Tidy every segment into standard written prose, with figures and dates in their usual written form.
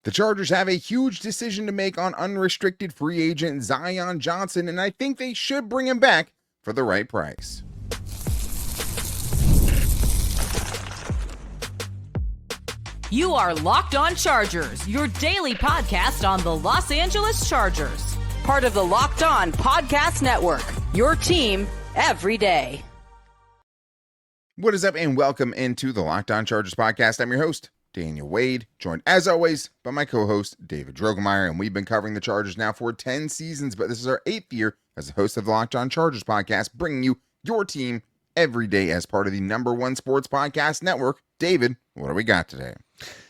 The Chargers have a huge decision to make on unrestricted free agent Zion Johnson, and I think they should bring him back for the right price. You are Locked On Chargers, your daily podcast on the Los Angeles Chargers. Part of the Locked On Podcast Network, your team every day. What is up, and welcome into the Locked On Chargers podcast. I'm your host, Daniel Wade, joined as always by my co-host, David Droegemeier, and we've been covering the Chargers now for 10 seasons, but this is our 8th year as the host of the Locked On Chargers podcast, bringing you your team every day as part of the #1 sports podcast network. David, what do we got today?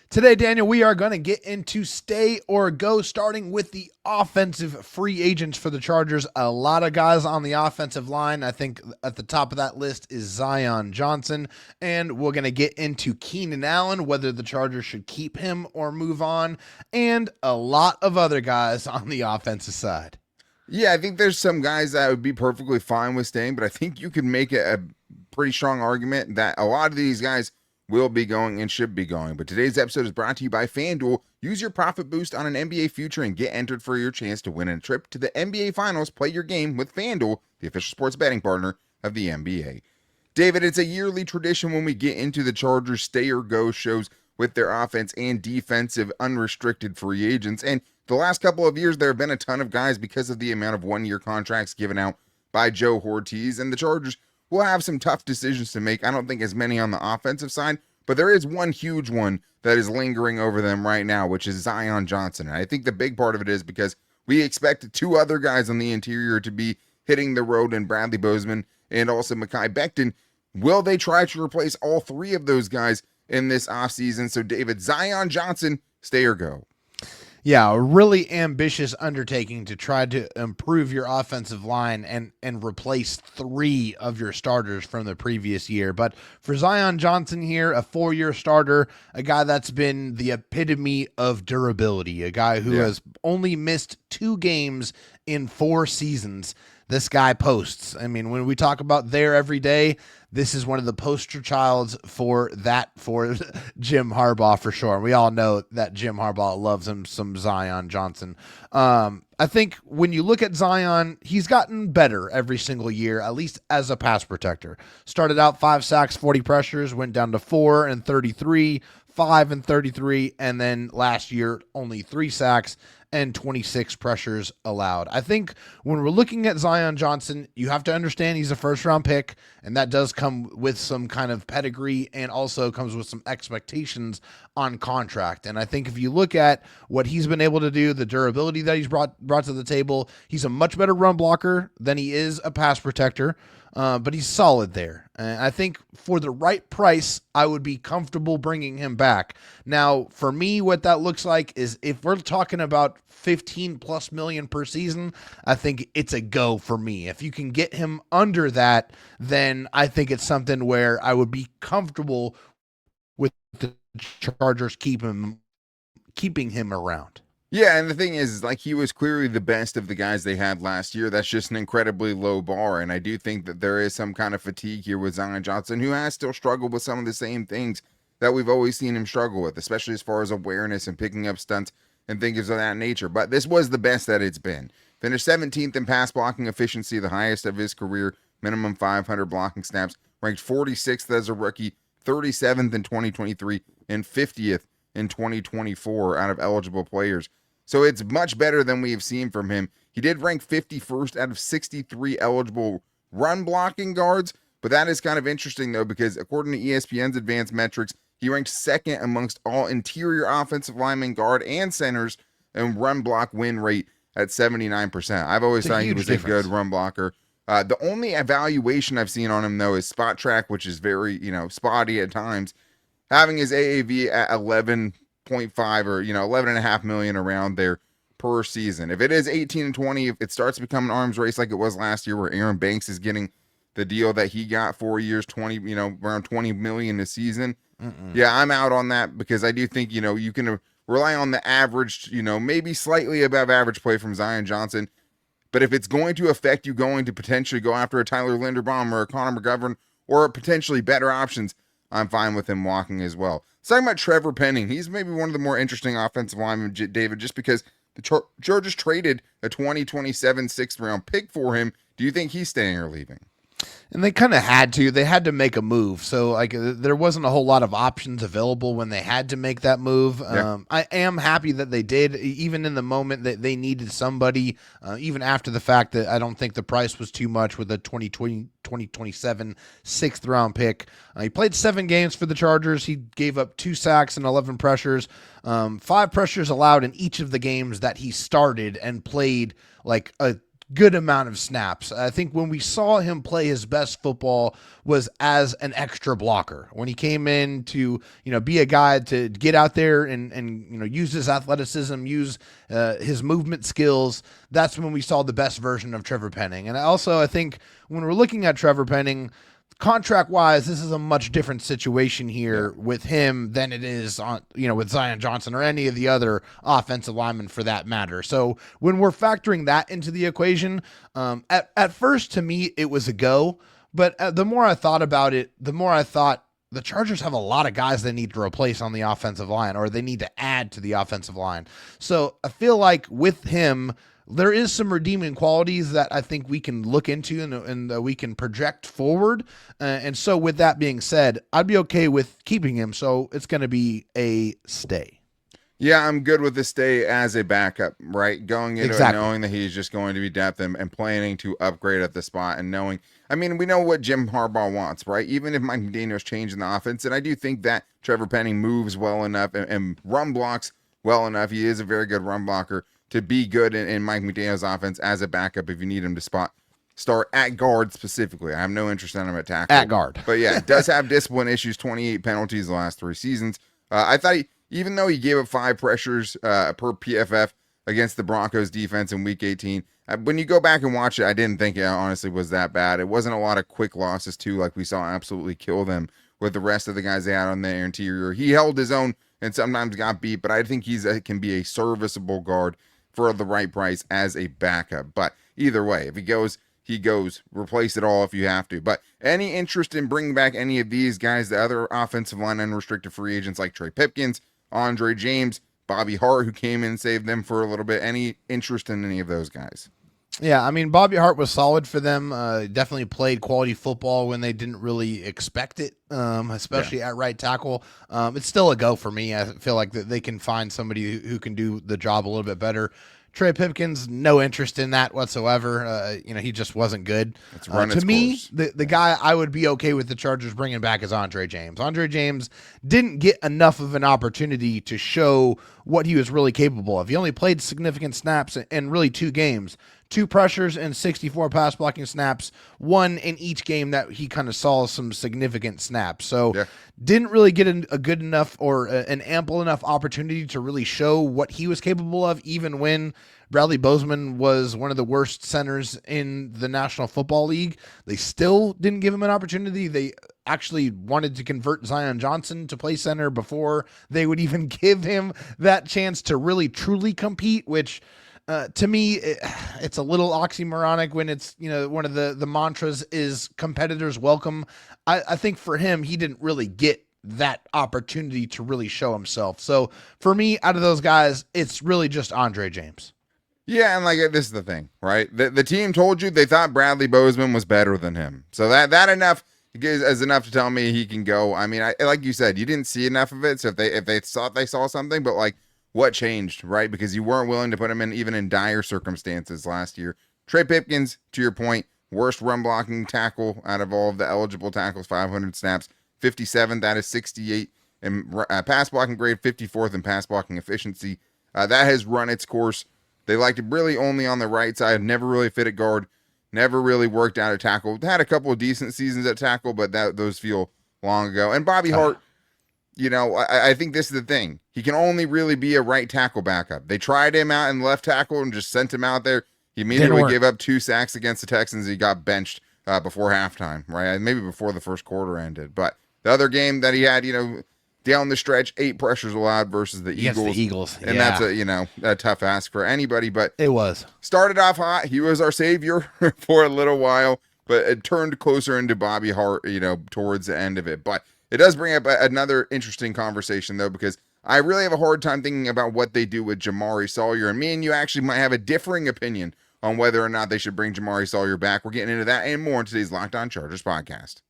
Today, Daniel, we are going to get into stay or go, starting with the offensive free agents for the Chargers. A lot of guys on the offensive line. I think at the top of that list is Zion Johnson, and we're going to get into Keenan Allen, whether the Chargers should keep him or move on, and a lot of other guys on the offensive side. Yeah, I think there's some guys that would be perfectly fine with staying, but I think you could make a pretty strong argument that a lot of these guys will be going and should be going. But today's episode is brought to you by FanDuel. Use your profit boost on an NBA future and get entered for your chance to win a trip to the NBA Finals. Play your game with FanDuel, the official sports betting partner of the NBA. David, it's a yearly tradition when we get into the Chargers stay or go shows with their offense and defensive unrestricted free agents. And the last couple of years, there have been a ton of guys because of the amount of one-year contracts given out by Joe Ortiz, and the Chargers will have some tough decisions to make. I don't think as many on the offensive side, but there is one huge one that is lingering over them right now, which is Zion Johnson. And I think the big part of it is because we expect two other guys on the interior to be hitting the road, in Bradley Bozeman and also Mekhi Becton. Will they try to replace all three of those guys in this offseason? So David, Zion Johnson, stay or go? Yeah, a really ambitious undertaking to try to improve your offensive line and replace three of your starters from the previous year. But for Zion Johnson here, a 4-year starter, a guy that's been the epitome of durability, a guy who has only missed 2 games in 4 seasons. This guy posts. I mean, when we talk about there every day, this is one of the poster childs for Jim Harbaugh for sure. And we all know that Jim Harbaugh loves him some Zion Johnson. I think when you look at Zion, he's gotten better every single year, at least as a pass protector. Started out 5 sacks, 40 pressures, went down to 4 and 33, 5 and 33, and then last year only 3 sacks and 26 pressures allowed. I think when we're looking at Zion Johnson, you have to understand he's a first-round pick, and that does come with some kind of pedigree and also comes with some expectations on contract. And I think if you look at what he's been able to do, the durability that he's brought to the table, he's a much better run blocker than he is a pass protector. But he's solid there. And I think for the right price, I would be comfortable bringing him back. Now, for me, what that looks like is if we're talking about 15 plus million per season, I think it's a go for me. If you can get him under that, then I think it's something where I would be comfortable with the Chargers keeping him around. Yeah, and the thing is, like, he was clearly the best of the guys they had last year. That's just an incredibly low bar, and I do think that there is some kind of fatigue here with Zion Johnson, who has still struggled with some of the same things that we've always seen him struggle with, especially as far as awareness and picking up stunts and things of that nature. But this was the best that it's been. Finished 17th in pass blocking efficiency, the highest of his career, minimum 500 blocking snaps, ranked 46th as a rookie, 37th in 2023, and 50th in 2024 out of eligible players. So it's much better than we have seen from him. He did rank 51st out of 63 eligible run blocking guards, but that is kind of interesting, though, because according to ESPN's advanced metrics, he ranked 2nd amongst all interior offensive linemen, guard, and centers in run block win rate at 79%. I've always thought he was a good run blocker. The only evaluation I've seen on him, though, is Spot Track, which is very, spotty at times, having his AAV at 11.5 or 11.5 million around there per season. If it is 18 and 20, if it starts to become an arms race like it was last year, where Aaron Banks is getting the deal that he got 4 years, 20, around 20 million a season. Yeah, I'm out on that, because I do think, you can rely on the average, maybe slightly above average play from Zion Johnson. But if it's going to affect you going to potentially go after a Tyler Linderbaum or a Connor McGovern or potentially better options, I'm fine with him walking as well. Let's talk about Trevor Penning. He's maybe one of the more interesting offensive linemen, David, just because the Chargers traded a 2027 6th-round pick for him. Do you think he's staying or leaving? And they kind of had to. They had to make a move. So, like, there wasn't a whole lot of options available when they had to make that move. Yeah. I am happy that they did, even in the moment that they needed somebody, even after the fact that I don't think the price was too much with a 2027 6th-round pick. He played 7 games for the Chargers. He gave up 2 sacks and 11 pressures, 5 pressures allowed in each of the games that he started and played like a good amount of snaps. I think when we saw him play his best football was as an extra blocker. When he came in to, be a guy to get out there and use his athleticism, use his movement skills, that's when we saw the best version of Trevor Penning. And I think when we're looking at Trevor Penning, contract-wise, this is a much different situation here with him than it is on, with Zion Johnson or any of the other offensive linemen for that matter. So when we're factoring that into the equation, at first to me it was a go, but the more I thought about it, the more I thought the Chargers have a lot of guys they need to replace on the offensive line, or they need to add to the offensive line. So I feel like with him, there is some redeeming qualities that I think we can look into and we can project forward. And so with that being said, I'd be okay with keeping him. So it's going to be a stay. Yeah, I'm good with the stay as a backup, right? Going into it knowing that he's just going to be depth and planning to upgrade at the spot and knowing, we know what Jim Harbaugh wants, right? Even if Mike McDaniel's changing the offense, and I do think that Trevor Penning moves well enough and run blocks well enough. He is a very good run blocker to be good in Mike McDaniel's offense as a backup if you need him to start at guard specifically. I have no interest in him at tackle. At guard. But yeah, does have discipline issues, 28 penalties the last 3 seasons. I thought even though he gave up 5 pressures per PFF against the Broncos defense in Week 18, when you go back and watch it, I didn't think it honestly was that bad. It wasn't a lot of quick losses too, like we saw absolutely kill them with the rest of the guys they had on their interior. He held his own and sometimes got beat, but I think can be a serviceable guard for the right price as a backup. But either way, if he goes, replace it all if you have to. But any interest in bringing back any of these guys, the other offensive line unrestricted free agents like Trey Pipkins, Andre James, Bobby Hart, who came in and saved them for a little bit, any interest in any of those guys? Yeah, Bobby Hart was solid for them. Definitely played quality football when they didn't really expect it, especially at right tackle. It's still a go for me. I feel like that they can find somebody who can do the job a little bit better. Trey Pipkins, no interest in that whatsoever. He just wasn't good. To me, the guy I would be okay with the Chargers bringing back is Andre James. Andre James didn't get enough of an opportunity to show what he was really capable of. He only played significant snaps in really 2 games. 2 pressures and 64 pass blocking snaps, 1 in each game that he kind of saw some significant snaps. So didn't really get a good enough or an ample enough opportunity to really show what he was capable of, even when Bradley Bozeman was one of the worst centers in the National Football League. They still didn't give him an opportunity. They actually wanted to convert Zion Johnson to play center before they would even give him that chance to really truly compete, which to me, it's a little oxymoronic when it's, one of the mantras is competitors welcome. I think for him, he didn't really get that opportunity to really show himself. So for me, out of those guys, it's really just Andre James. Yeah, and this is the thing, right? The team told you they thought Bradley Bozeman was better than him. So that enough is enough to tell me he can go. I like you said, you didn't see enough of it. So if they thought they saw something, but what changed, right? Because you weren't willing to put him in even in dire circumstances last year. Trey Pipkins, to your point, worst run blocking tackle out of all of the eligible tackles, 500 snaps, 57th out of 68 in pass blocking grade, 54th in pass blocking efficiency. That has run its course. They liked it really only on the right side, never really fit at guard, never really worked out at tackle. Had a couple of decent seasons at tackle, but those feel long ago. And Bobby Hart, I think this is the thing. He can only really be a right tackle backup. They tried him out in left tackle and just sent him out there. He immediately gave up 2 sacks against the Texans. He got benched before halftime, right? Maybe before the first quarter ended. But the other game that he had, down the stretch, 8 pressures allowed versus the Eagles. And that's a tough ask for anybody. But it was. Started off hot. He was our savior for a little while, but it turned closer into Bobby Hart, towards the end of it. But It does bring up another interesting conversation, though, because I really have a hard time thinking about what they do with Jamaree Salyer. And me and you actually might have a differing opinion on whether or not they should bring Jamaree Salyer back. We're getting into that and more in today's Locked On Chargers podcast.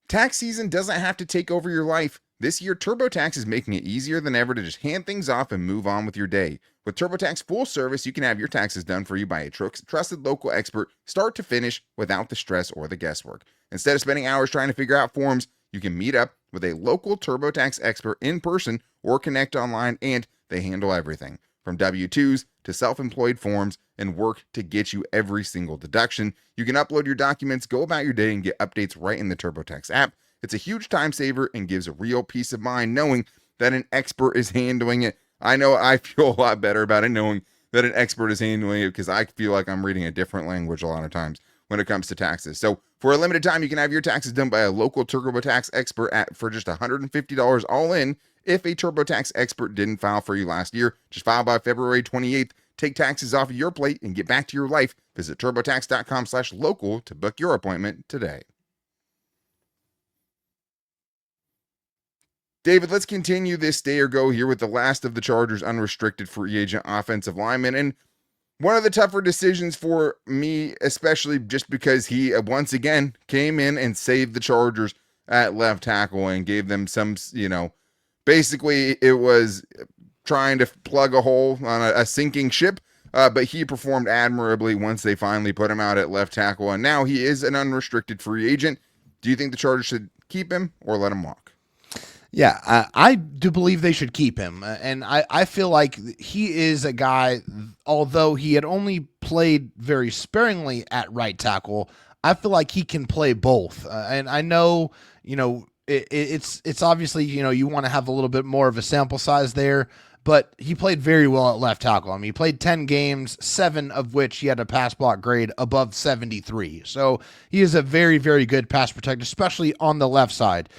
Tax season doesn't have to take over your life. This year, TurboTax is making it easier than ever to just hand things off and move on with your day. With TurboTax full service, you can have your taxes done for you by a trusted local expert, start to finish, without the stress or the guesswork. Instead of spending hours trying to figure out forms, you can meet up with a local TurboTax expert in person or connect online, and they handle everything from W-2s to self-employed forms and work to get you every single deduction. You can upload your documents, go about your day, and get updates right in the TurboTax app. It's a huge time saver and gives a real peace of mind knowing that an expert is handling it. I know I feel a lot better about it knowing that an expert is handling it, because I feel like I'm reading a different language a lot of times when it comes to taxes. So for a limited time, you can have your taxes done by a local TurboTax expert for just $150 all in. If a TurboTax expert didn't file for you last year, just file by February 28th. Take taxes off of your plate and get back to your life. Visit TurboTax.com/local to book your appointment today. David, let's continue this stay or go here with the last of the Chargers' unrestricted free agent offensive lineman. And one of the tougher decisions for me, especially just because he once again came in and saved the Chargers at left tackle and gave them some, basically it was trying to plug a hole on a sinking ship. But he performed admirably once they finally put him out at left tackle. And now he is an unrestricted free agent. Do you think the Chargers should keep him or let him walk? Yeah, I do believe they should keep him. And I feel like he is a guy, although he had only played very sparingly at right tackle, I feel like he can play both. And I know, it's obviously, you want to have a little bit more of a sample size there, but he played very well at left tackle. I mean, he played 10 games, 7 of which he had a pass block grade above 73. So he is a very, very good pass protector, especially on the left side.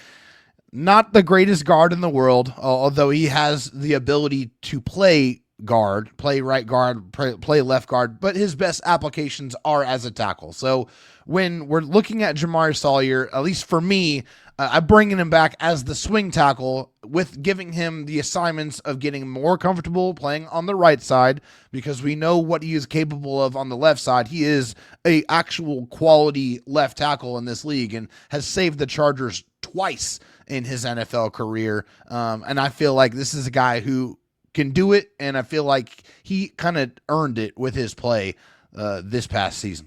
Not the greatest guard in the world, although he has the ability to play guard, play right guard, play left guard, but his best applications are as a tackle. So when we're looking at Jamaree Salyer, at least for me, I'm bringing him back as the swing tackle with giving him the assignments of getting more comfortable playing on the right side, because we know what he is capable of on the left side. He is a actual quality left tackle in this league and has saved the Chargers twice in his NFL career. And I feel like this is a guy who can do it, and I feel like he kind of earned it with his play this past season.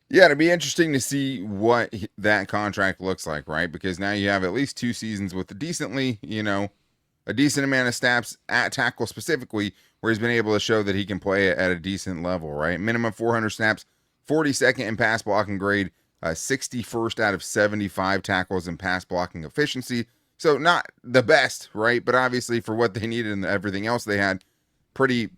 Yeah, it'd be interesting to see what that contract looks like, right? Because now you have at least 2 seasons with a decent amount of snaps at tackle specifically, where he's been able to show that he can play at a decent level, right? Minimum 400 snaps, 42nd in pass blocking grade, 61st out of 75 tackles in pass blocking efficiency. So not the best, right? But obviously for what they needed and everything else they had, pretty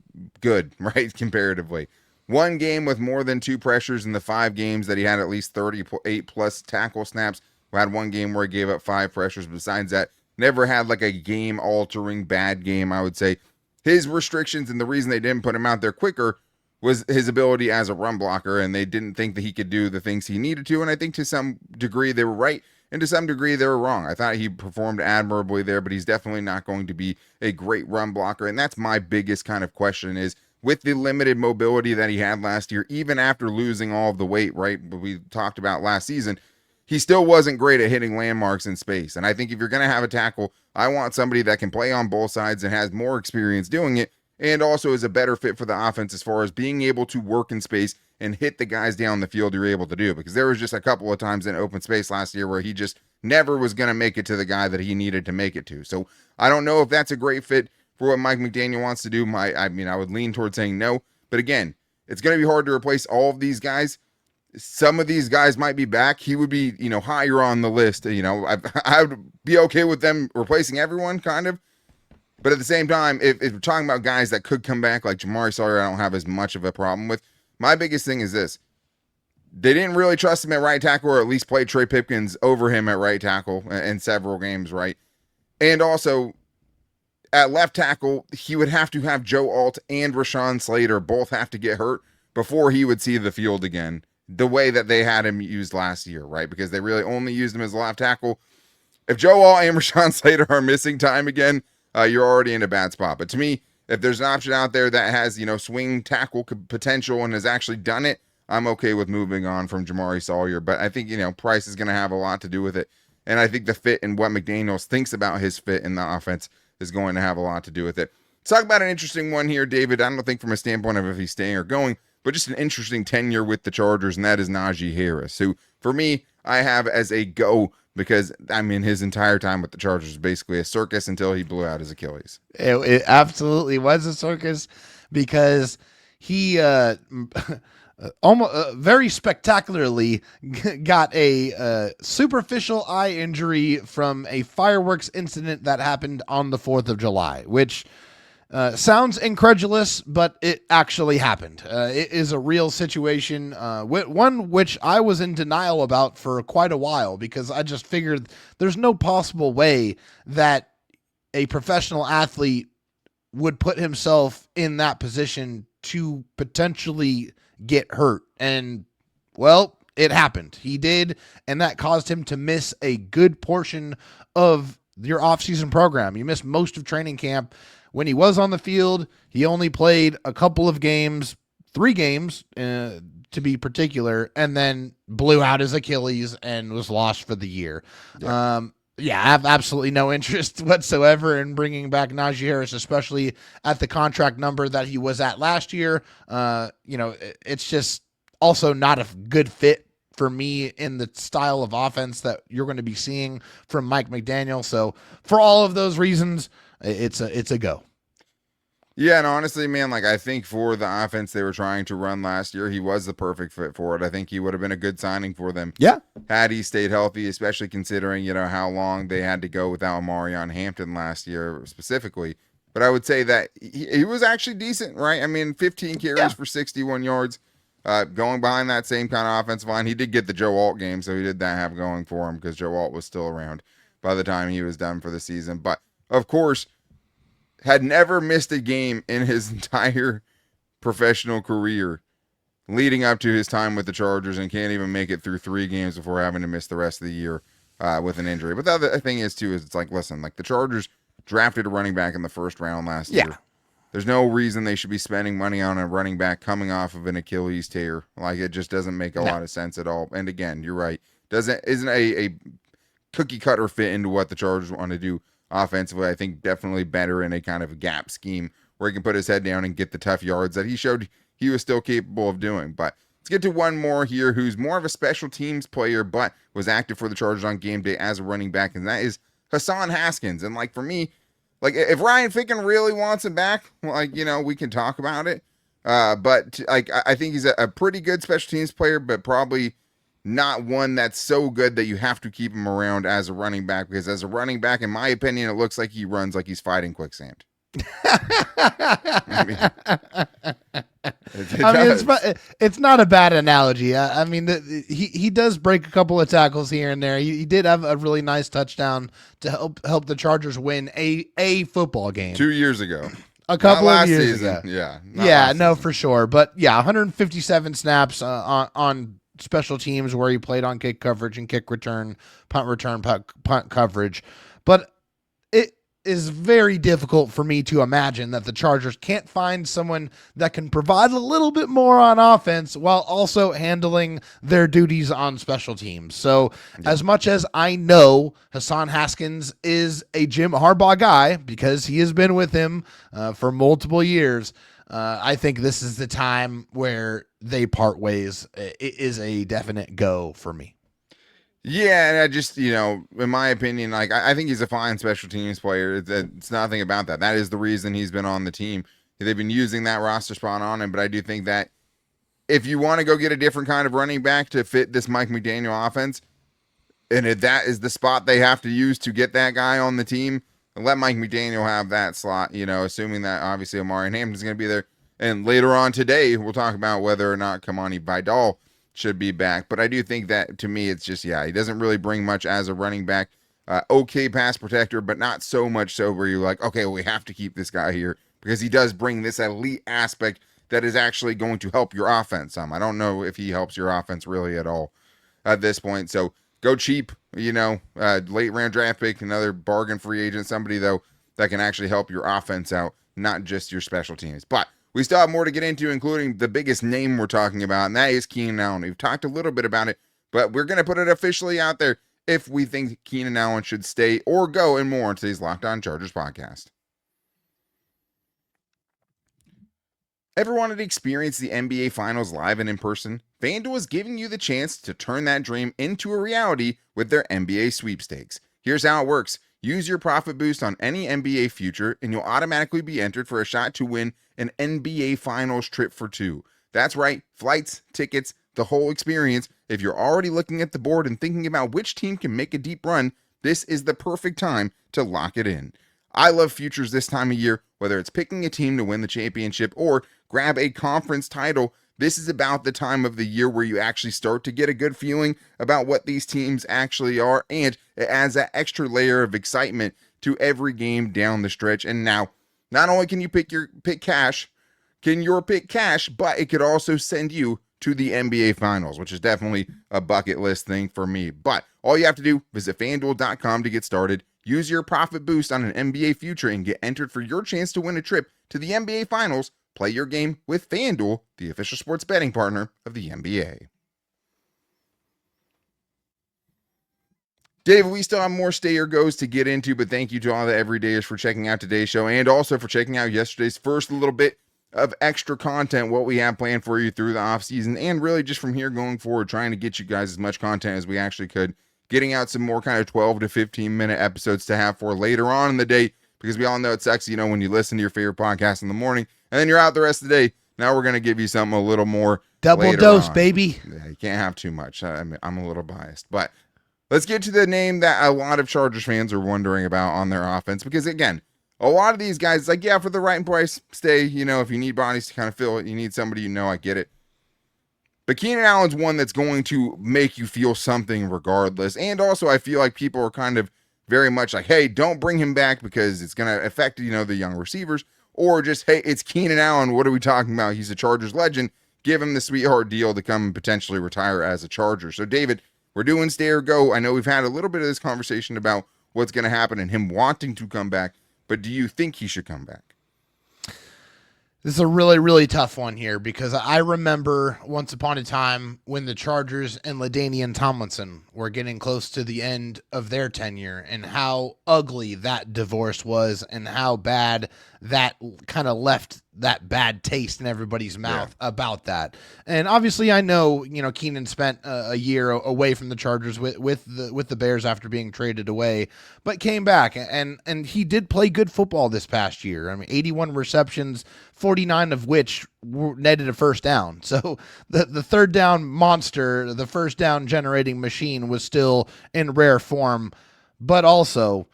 good, right? Comparatively. 1 game with more than 2 pressures in the 5 games that he had at least 38 plus tackle snaps. We had 1 game where he gave up 5 pressures. Besides that, never had like a game altering bad game, I would say. His restrictions and the reason they didn't put him out there quicker was his ability as a run blocker, and they didn't think that he could do the things he needed to. And I think to some degree they were right, and to some degree they were wrong. I thought he performed admirably there, but he's definitely not going to be a great run blocker. And that's my biggest kind of question is, with the limited mobility that he had last year, even after losing all of the weight, right, we talked about last season, he still wasn't great at hitting landmarks in space. And I think if you're going to have a tackle, I want somebody that can play on both sides and has more experience doing it, and also is a better fit for the offense as far as being able to work in space and hit the guys down the field you're able to do. Because there was just a couple of times in open space last year where he just never was going to make it to the guy that he needed to make it to. So I don't know if that's a great fit for what Mike McDaniel wants to do. I would lean towards saying no. But again, it's going to be hard to replace all of these guys. Some of these guys might be back. He would be, higher on the list. I would be okay with them replacing everyone, kind of. But at the same time, if we're talking about guys that could come back, like Jamaree Salyer, I don't have as much of a problem with. My biggest thing is this. They didn't really trust him at right tackle, or at least play Trey Pipkins over him at right tackle in several games, right? And also, at left tackle, he would have to have Joe Alt and Rashawn Slater both have to get hurt before he would see the field again the way that they had him used last year, right? Because they really only used him as a left tackle. If Joe Alt and Rashawn Slater are missing time again, you're already in a bad spot. But to me, if there's an option out there that has, swing tackle potential and has actually done it, I'm okay with moving on from Jamaree Salyer. But I think, price is going to have a lot to do with it. And I think the fit and what McDaniels thinks about his fit in the offense is going to have a lot to do with it. Let's talk about an interesting one here, David. I don't think from a standpoint of if he's staying or going, but just an interesting tenure with the Chargers, and that is Najee Harris, who, for me, I have as a go because, his entire time with the Chargers was basically a circus until he blew out his Achilles. It absolutely was a circus because he almost very spectacularly got a superficial eye injury from a fireworks incident that happened on the 4th of July, which sounds incredulous, but it actually happened. It is a real situation, one which I was in denial about for quite a while because I just figured there's no possible way that a professional athlete would put himself in that position to potentially get hurt. And, well, it happened. He did, and that caused him to miss a good portion of your offseason program. You missed most of training camp. When he was on the field, he only played a couple of games, 3 games to be particular, and then blew out his Achilles and was lost for the year. Yeah. I have absolutely no interest whatsoever in bringing back Najee Harris, especially at the contract number that he was at last year. It's just also not a good fit for me in the style of offense that you're going to be seeing from Mike McDaniel. So for all of those reasons, it's a go. Yeah, and honestly, man, I think for the offense they were trying to run last year, he was the perfect fit for it. I think he would have been a good signing for them. Yeah. Had he stayed healthy, especially considering, how long they had to go without Marion Hampton last year specifically. But I would say that he was actually decent, right? 15 carries for 61 yards, going behind that same kind of offensive line. He did get the Joe Alt game, so he did that have going for him because Joe Alt was still around by the time he was done for the season. But, of course, had never missed a game in his entire professional career leading up to his time with the Chargers and can't even make it through 3 games before having to miss the rest of the year with an injury. But the other thing is, too, is it's the Chargers drafted a running back in the first round last year. There's no reason they should be spending money on a running back coming off of an Achilles tear. It just doesn't make a lot of sense at all. And again, you're right. Isn't a cookie cutter fit into what the Chargers want to do offensively. I think definitely better in a kind of a gap scheme where he can put his head down and get the tough yards that he showed he was still capable of doing. But let's get to one more here who's more of a special teams player, but was active for the Chargers on game day as a running back, and that is Hassan Haskins. And for me, if Ryan Ficken really wants him back, we can talk about it. But I think he's a pretty good special teams player, but probably not one that's so good that you have to keep him around as a running back, because as a running back, in my opinion, it looks like he runs like he's fighting quicksand. It's not a bad analogy. He does break a couple of tackles here and there. He did have a really nice touchdown to help the Chargers win a football game 2 years ago. A couple of years ago. Yeah. For sure. But 157 snaps on special teams where he played on kick coverage and kick return, punt return, punt coverage. But it is very difficult for me to imagine that the Chargers can't find someone that can provide a little bit more on offense while also handling their duties on special teams. So as much as I know Hassan Haskins is a Jim Harbaugh guy because he has been with him for multiple years, I think this is the time where they part ways. It is a definite go for me. Yeah, and I just, in my opinion, I think he's a fine special teams player. It's nothing about that. That is the reason he's been on the team. They've been using that roster spot on him, but I do think that if you want to go get a different kind of running back to fit this Mike McDaniel offense, and if that is the spot they have to use to get that guy on the team, let Mike McDaniel have that slot, assuming that obviously Amari Hampton's going to be there. And later on today, we'll talk about whether or not Kamani Vidal should be back. But I do think that, to me, it's just, he doesn't really bring much as a running back. Okay pass protector, but not so much so where you're like, okay, well, we have to keep this guy here because he does bring this elite aspect that is actually going to help your offense. I don't know if he helps your offense really at all at this point. So go cheap, late round draft pick, another bargain free agent, somebody though that can actually help your offense out, not just your special teams. But we still have more to get into, including the biggest name we're talking about, and that is Keenan Allen. We've talked a little bit about it, but we're going to put it officially out there if we think Keenan Allen should stay or go, and more on today's Locked On Chargers podcast. Ever wanted to experience the NBA Finals live and in person? FanDuel is giving you the chance to turn that dream into a reality with their NBA sweepstakes. Here's how it works. Use your profit boost on any NBA future, and you'll automatically be entered for a shot to win an NBA Finals trip for two. That's right, flights, tickets, the whole experience. If you're already looking at the board and thinking about which team can make a deep run, this is the perfect time to lock it in. I love futures this time of year, whether it's picking a team to win the championship or grab a conference title. This is about the time of the year where you actually start to get a good feeling about what these teams actually are, and it adds that extra layer of excitement to every game down the stretch. And now, not only can you pick cash, but it could also send you to the NBA Finals, which is definitely a bucket list thing for me. But all you have to do, visit FanDuel.com to get started. Use your profit boost on an NBA future and get entered for your chance to win a trip to the NBA Finals. Play your game with FanDuel, the official sports betting partner of the NBA. Dave, we still have more stay or goes to get into, but thank you to all the everydayers for checking out today's show and also for checking out yesterday's first little bit of extra content, what we have planned for you through the offseason, and really just from here going forward, trying to get you guys as much content as we actually could, getting out some more kind of 12 to 15 minute episodes to have for later on in the day, because we all know it sucks, when you listen to your favorite podcast in the morning and then you're out the rest of the day. Now we're going to give you something a little more double dose, baby. Yeah, you can't have too much. I'm a little biased, but let's get to the name that a lot of Chargers fans are wondering about on their offense, because again, a lot of these guys, for the right price, stay. If you need bodies to kind of fill it, you need somebody, I get it. But Keenan Allen's one that's going to make you feel something regardless. And also, I feel like people are kind of very much like, hey, don't bring him back because it's going to affect, the young receivers. Or just, hey, it's Keenan Allen. What are we talking about? He's a Chargers legend. Give him the sweetheart deal to come and potentially retire as a Charger. So, David, we're doing stay or go. I know we've had a little bit of this conversation about what's going to happen and him wanting to come back. But do you think he should come back? This is a really, really tough one here, because I remember once upon a time when the Chargers and LaDainian Tomlinson were getting close to the end of their tenure, and how ugly that divorce was and how bad that kind of left that bad taste in everybody's mouth about that. And obviously I know, Keenan spent a year away from the Chargers with the Bears after being traded away, but came back and he did play good football this past year. I mean, 81 receptions, 49 of which netted a first down. So the third down monster, the first down generating machine, was still in rare form. But also,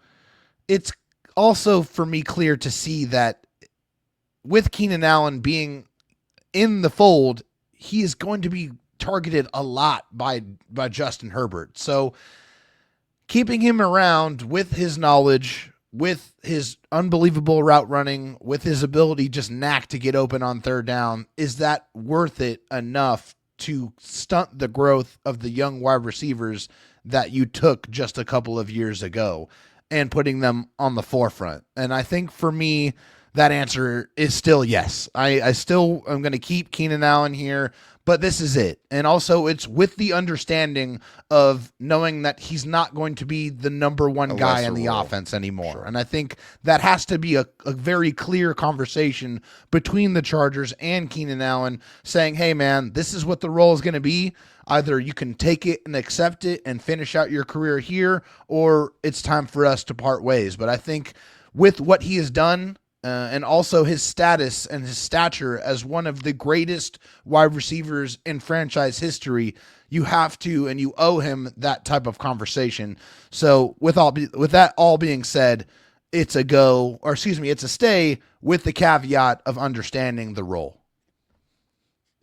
it's also for me clear to see that with Keenan Allen being in the fold, he is going to be targeted a lot by Justin Herbert. So keeping him around with his knowledge, with his unbelievable route running, with his ability just knack to get open on third down, is that worth it enough to stunt the growth of the young wide receivers that you took just a couple of years ago and putting them on the forefront? And I think for me, that answer is still yes. I still am going to keep Keenan Allen here, but this is it. And also, it's with the understanding of knowing that he's not going to be the number one guy in the offense anymore. Sure. And I think that has to be a very clear conversation between the Chargers and Keenan Allen, saying, hey, man, this is what the role is going to be. Either you can take it and accept it and finish out your career here, or it's time for us to part ways. But I think with what he has done, and also his status and his stature as one of the greatest wide receivers in franchise history, you have to, and you owe him that type of conversation. So with that all being said, it's a go, or excuse me, it's a stay with the caveat of understanding the role.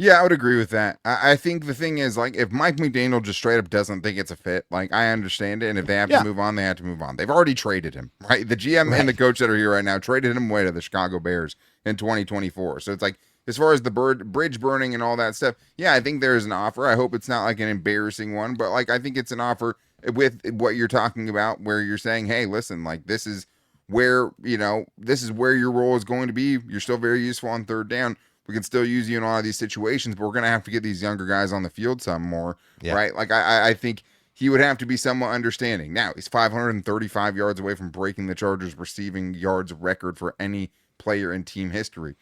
Yeah, I would agree with that. I think the thing is, if Mike McDaniel just straight up doesn't think it's a fit, I understand it, and if they have to move on, they have to move on. They've already traded him, right? The GM and the coach that are here right now traded him away to the Chicago Bears in 2024. So it's as far as the bridge burning and all that stuff, yeah, I think there's an offer. I hope it's not like an embarrassing one, but like I think it's an offer with what you're talking about, where you're saying, hey, listen, like this is where your role is going to be. You're still very useful on third down. We can still use you in all of these situations, but we're going to have to get these younger guys on the field some more, right? Like I think he would have to be somewhat understanding. Now, he's 535 yards away from breaking the Chargers' receiving yards record for any player in team history.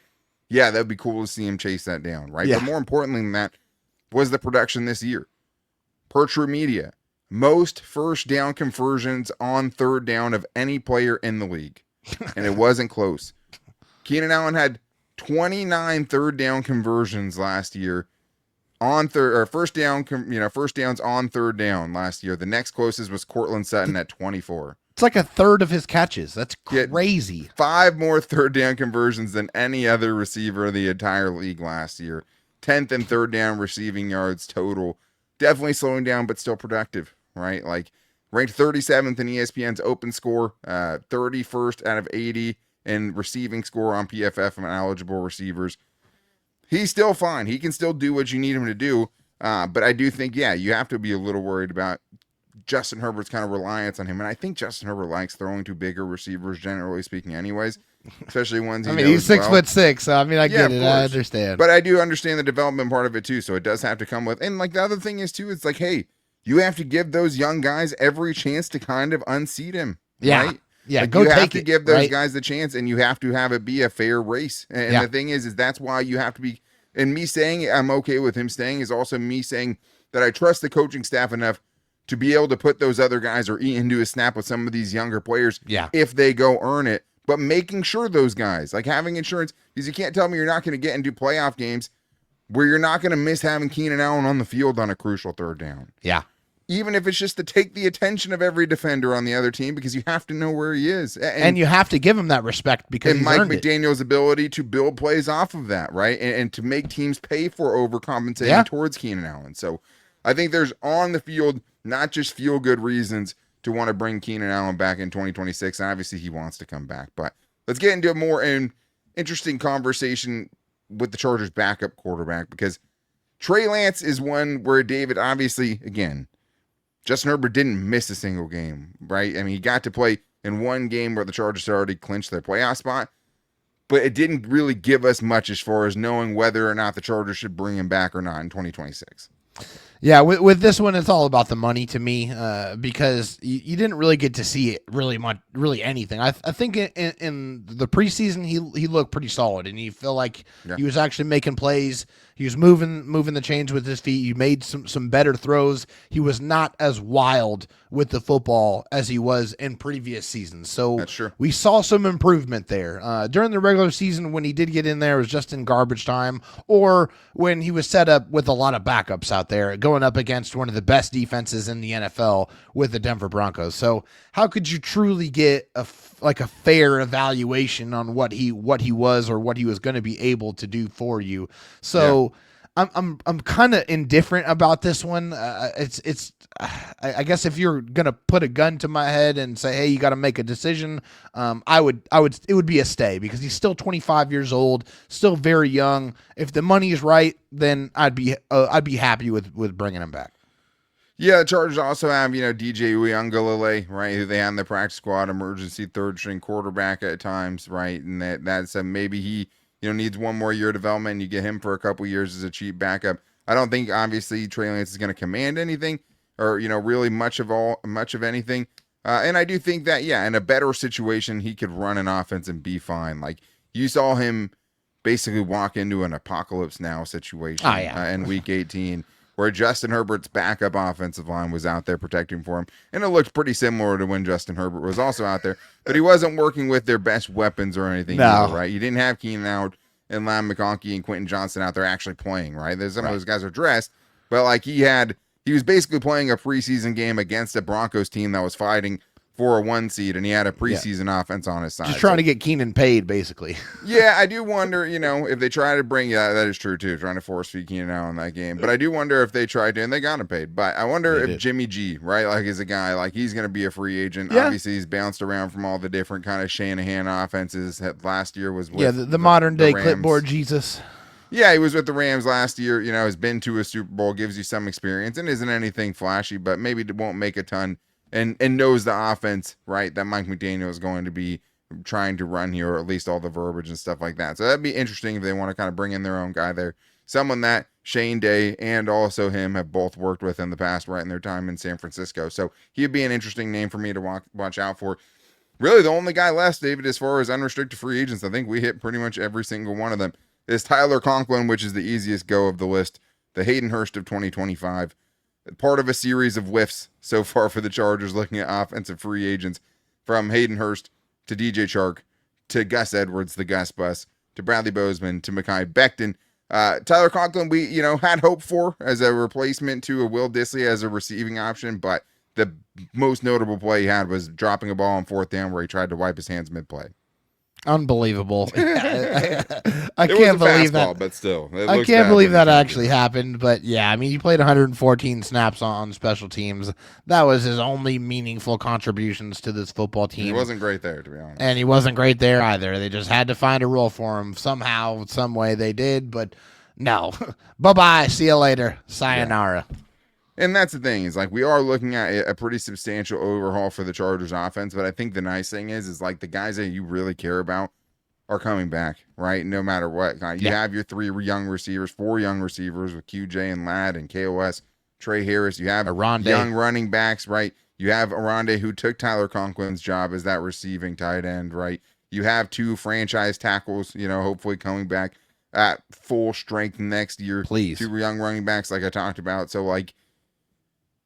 Yeah, that would be cool to see him chase that down, right? But more importantly than that was the production this year. Per True Media, most first down conversions on third down of any player in the league. And it wasn't close. Keenan Allen had 29 third down conversions last year on first downs on third down last year. The next closest was Cortland Sutton at 24. It's like a third of his catches. That's crazy. 5 more third down conversions than any other receiver in the entire league last year. 10th and third down receiving yards total. Definitely slowing down, but still productive, right? Like ranked 37th in ESPN's open score, 31st out of 80 in receiving score on PFF from eligible receivers. He's still fine. He can still do what you need him to do. But I do think, you have to be a little worried about Justin Herbert's kind of reliance on him. And I think Justin Herbert likes throwing to bigger receivers, generally speaking, anyways, especially ones he knows he's 6'6", so I get it. I understand. But I do understand the development part of it too. So it does have to come with, and like the other thing is too, it's like, hey, you have to give those young guys every chance to kind of unseat him. Yeah. Right? Yeah, like go you take have to it, give those right? guys the chance, and you have to have it be a fair race. And the thing is that's why you have to be. And me saying I'm okay with him staying is also me saying that I trust the coaching staff enough to be able to put those other guys or into a snap with some of these younger players if they go earn it. But making sure those guys, like having insurance, because you can't tell me you're not going to get into playoff games where you're not going to miss having Keenan Allen on the field on a crucial third down. Yeah. Even if it's just to take the attention of every defender on the other team, because you have to know where he is. And you have to give him that respect because he's Mike earned McDaniel's ability to build plays off of that, right? And to make teams pay for overcompensating towards Keenan Allen. So I think there's on the field, not just feel good reasons to want to bring Keenan Allen back in 2026. And obviously he wants to come back. But let's get into a more interesting conversation with the Chargers backup quarterback, because Trey Lance is one where David, obviously, again, Justin Herbert didn't miss a single game, right? I mean, he got to play in one game where the Chargers had already clinched their playoff spot, but it didn't really give us much as far as knowing whether or not the Chargers should bring him back or not in 2026. Yeah, with this one, it's all about the money to me, because you didn't really get to see it really anything. I think in the preseason he looked pretty solid, and you feel like he was actually making plays. He was moving the chains with his feet. He made some better throws. He was not as wild with the football as he was in previous seasons. So that's true. We saw some improvement there. During the regular season, when he did get in there, it was just in garbage time, or when he was set up with a lot of backups out there, going up against one of the best defenses in the NFL with the Denver Broncos. So how could you truly get a fair evaluation on what he was or what he was going to be able to do for you? So I'm kind of indifferent about this one. I guess if you're going to put a gun to my head and say, hey, you got to make a decision, it would be a stay, because he's still 25 years old, still very young. If the money is right, then I'd be happy with bringing him back. Yeah, the Chargers also have, DJ Uiagalelei, right, who they have in the practice squad, emergency third-string quarterback at times, right, and that's maybe he, needs one more year of development, and you get him for a couple years as a cheap backup. I don't think, obviously, Trey Lance is going to command anything or, really much of anything. And I do think that, in a better situation, he could run an offense and be fine. Like, you saw him basically walk into an apocalypse now situation in Week 18. Where Justin Herbert's backup offensive line was out there protecting for him. And it looked pretty similar to when Justin Herbert was also out there. But he wasn't working with their best weapons or anything either, right? You didn't have Keenan Allen and Lam McConkey and Quentin Johnson out there actually playing, right? Some of those guys are dressed. But like he was basically playing a preseason game against a Broncos team that was fighting for a 1 seed, and he had a preseason offense on his side. Just trying to get Keenan paid, basically. Yeah, I do wonder, if they try to bring, that is true too, trying to force feed Keenan out in that game. But I do wonder if they tried to, and they got him paid. But I wonder if Jimmy G, right, like is a guy, like he's going to be a free agent. Yeah. Obviously, he's bounced around from all the different kind of Shanahan offenses. Last year was with the modern day clipboard Jesus. Yeah, he was with the Rams last year, has been to a Super Bowl, gives you some experience, and isn't anything flashy, but maybe won't make a ton, and knows the offense, right, that Mike McDaniel is going to be trying to run here, or at least all the verbiage and stuff like that. So that'd be interesting if they want to kind of bring in their own guy there. Someone that Shane Day and also him have both worked with in the past, right, in their time in San Francisco. So he'd be an interesting name for me to watch out for. Really, the only guy left, David, as far as unrestricted free agents, I think we hit pretty much every single one of them, is Tyler Conklin, which is the easiest go of the list, the Hayden Hurst of 2025. Part of a series of whiffs so far for the Chargers, looking at offensive free agents, from Hayden Hurst to DJ Chark to Gus Edwards, the Gus Bus, to Bradley Bozeman, to Mekhi Becton. Tyler Conklin, we had hope for as a replacement to a Will Dissly as a receiving option, but the most notable play he had was dropping a ball on 4th down where he tried to wipe his hands mid-play. Unbelievable. I It can't was a believe fastball, that. but still, I can't believe that actually happened. But yeah, I mean, he played 114 snaps on special teams. That was his only meaningful contributions to this football team. He wasn't great there, to be honest. And he wasn't great there either. They just had to find a role for him somehow, some way they did. But no, bye-bye. See you later. Sayonara. Yeah. And that's the thing, is like we are looking at a pretty substantial overhaul for the Chargers offense, but I think the nice thing is like the guys that you really care about are coming back, right? No matter what. You have your 4 young receivers with QJ and Ladd and KOS, Trey Harris. You have Aronde. Young running backs, right? You have Aronde, who took Tyler Conklin's job as that receiving tight end, right? You have 2 franchise tackles, hopefully coming back at full strength next year. Please. 2 young running backs, like I talked about. So, like,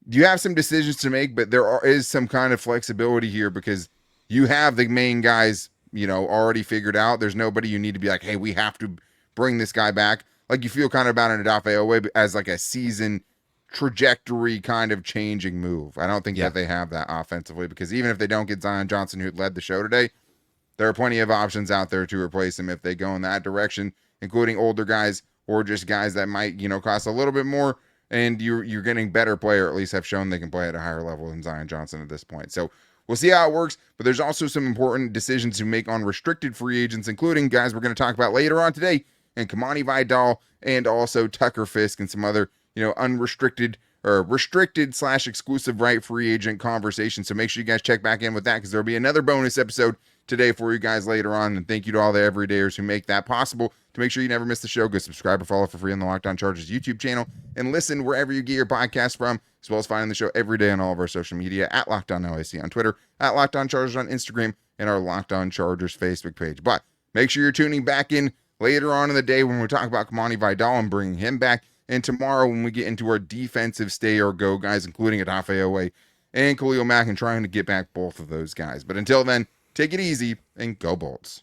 you have some decisions to make, but is some kind of flexibility here because you have the main guys, already figured out. There's nobody you need to be like, hey, we have to bring this guy back. Like, you feel kind of about an Odafe way as like a season trajectory kind of changing move. I don't think that they have that offensively, because even if they don't get Zion Johnson, who led the show today, there are plenty of options out there to replace him if they go in that direction, including older guys or just guys that might, cost a little bit more. And you're getting better player, at least have shown they can play at a higher level than Zion Johnson at this point. So we'll see how it works. But there's also some important decisions to make on restricted free agents, including guys we're going to talk about later on today, and Kamani Vidal and also Tucker Fisk and some other, unrestricted or restricted/exclusive right free agent conversation. So make sure you guys check back in with that, because there'll be another bonus episode today for you guys later on. And thank you to all the everydayers who make that possible. To make sure you never miss the show, go subscribe or follow for free on the Locked On Chargers YouTube channel, and listen wherever you get your podcast from, as well as finding the show every day on all of our social media at Locked On LAC on Twitter, at Locked On Chargers on Instagram, and our Locked On Chargers Facebook page. But make sure you're tuning back in later on in the day when we talk about Kamani Vidal and bringing him back, and tomorrow when we get into our defensive stay or go guys, including Odafe Owe and Khalil Mack, and trying to get back both of those guys. But until then, take it easy and go Bolts.